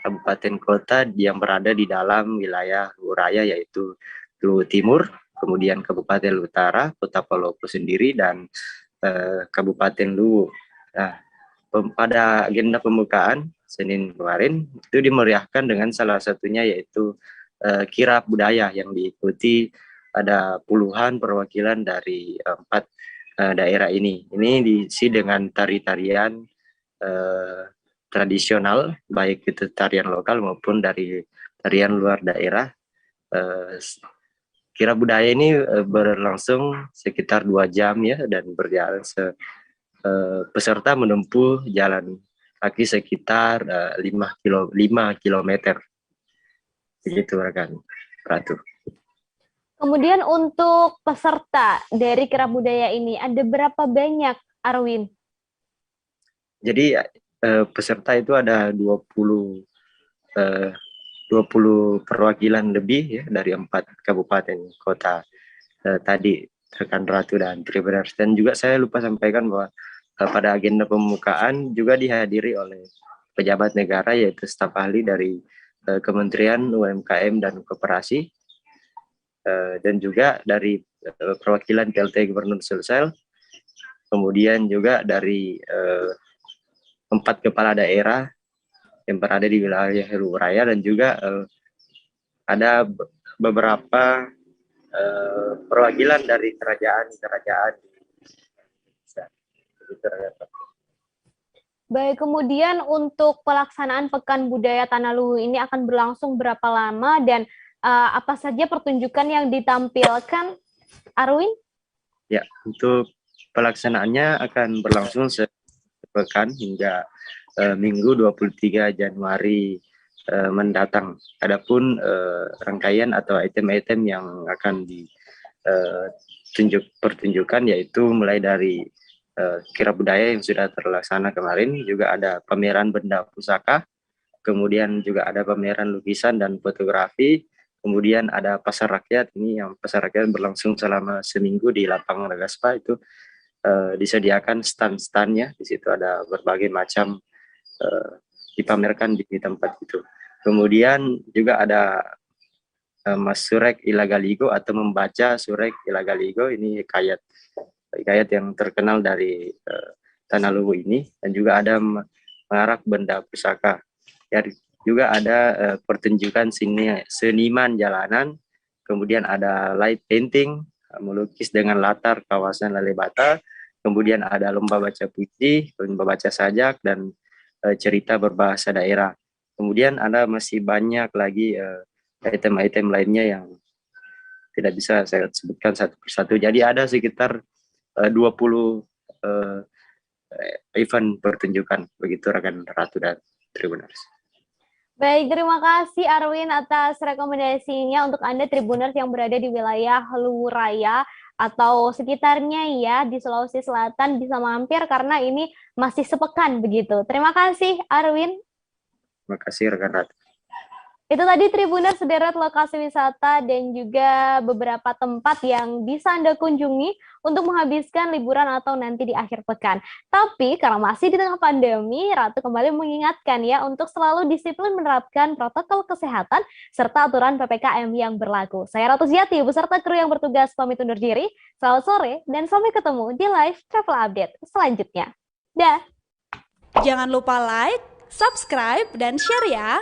kabupaten kota yang berada di dalam wilayah Luwu Raya, yaitu Luwu Timur, kemudian Kabupaten Luwu Utara, Kota Palopo sendiri, dan Kabupaten Luwu. Nah, pada agenda pembukaan Senin kemarin itu dimeriahkan dengan salah satunya yaitu kirab budaya yang diikuti ada puluhan perwakilan dari 4 daerah ini. Ini diisi dengan tari-tarian tradisional, baik itu tarian lokal maupun dari tarian luar daerah. Kirab budaya ini berlangsung sekitar 2 jam ya, dan berjalan peserta menempuh jalan kaki sekitar 5 kilometer. Begitu rekan Ratu. Kemudian untuk peserta dari kirab budaya ini ada berapa banyak, Arwin? Jadi peserta itu ada 20 perwakilan lebih ya dari 4 kabupaten kota tadi rekan Ratu dan Tribuners. Dan juga saya lupa sampaikan bahwa pada agenda pembukaan juga dihadiri oleh pejabat negara yaitu staf ahli dari Kementerian UMKM dan Koperasi dan juga dari perwakilan PLT Gubernur Sulsel, kemudian juga dari 4 kepala daerah yang berada di wilayah Luwu Raya, dan juga ada beberapa perwakilan dari kerajaan. Baik, kemudian untuk pelaksanaan Pekan Budaya Tanah Luwu ini akan berlangsung berapa lama dan apa saja pertunjukan yang ditampilkan, Arwin? Ya, untuk pelaksanaannya akan berlangsung sepekan hingga Minggu 23 Januari mendatang. Adapun rangkaian atau item-item yang akan pertunjukan yaitu mulai dari kirab budaya yang sudah terlaksana kemarin, juga ada pameran benda pusaka, kemudian juga ada pameran lukisan dan fotografi, kemudian ada pasar rakyat. Ini yang pasar rakyat berlangsung selama seminggu di lapangan Ragaspa. Itu disediakan stand-standnya, di situ ada berbagai macam dipamerkan di tempat itu. Kemudian juga ada Mas Surek Ilagaligo atau membaca Surek Ilagaligo, ini hikayat yang terkenal dari Tanah Luwu ini, dan juga ada mengarak benda pusaka. Ya, juga ada pertunjukan seniman jalanan, kemudian ada light painting, melukis dengan latar kawasan Lalebata, kemudian ada lomba baca puisi, lomba baca sajak, dan cerita berbahasa daerah. Kemudian ada masih banyak lagi item-item lainnya yang tidak bisa saya sebutkan satu persatu. Jadi ada sekitar 20 event pertunjukan, begitu rekan Ratu dan Tribuners. Baik, terima kasih Arwin atas rekomendasinya untuk Anda Tribuners yang berada di wilayah Luwu Raya atau sekitarnya ya di Sulawesi Selatan, bisa mampir karena ini masih sepekan begitu. Terima kasih Arwin. Terima kasih rekan Ratu. Itu tadi Tribuners sederet lokasi wisata dan juga beberapa tempat yang bisa Anda kunjungi untuk menghabiskan liburan atau nanti di akhir pekan. Tapi karena masih di tengah pandemi, Ratu kembali mengingatkan ya untuk selalu disiplin menerapkan protokol kesehatan serta aturan PPKM yang berlaku. Saya Ratu Ziati beserta kru yang bertugas pamit undur diri. Selamat sore dan sampai ketemu di live travel update selanjutnya. Dah. Jangan lupa like, subscribe, dan share ya.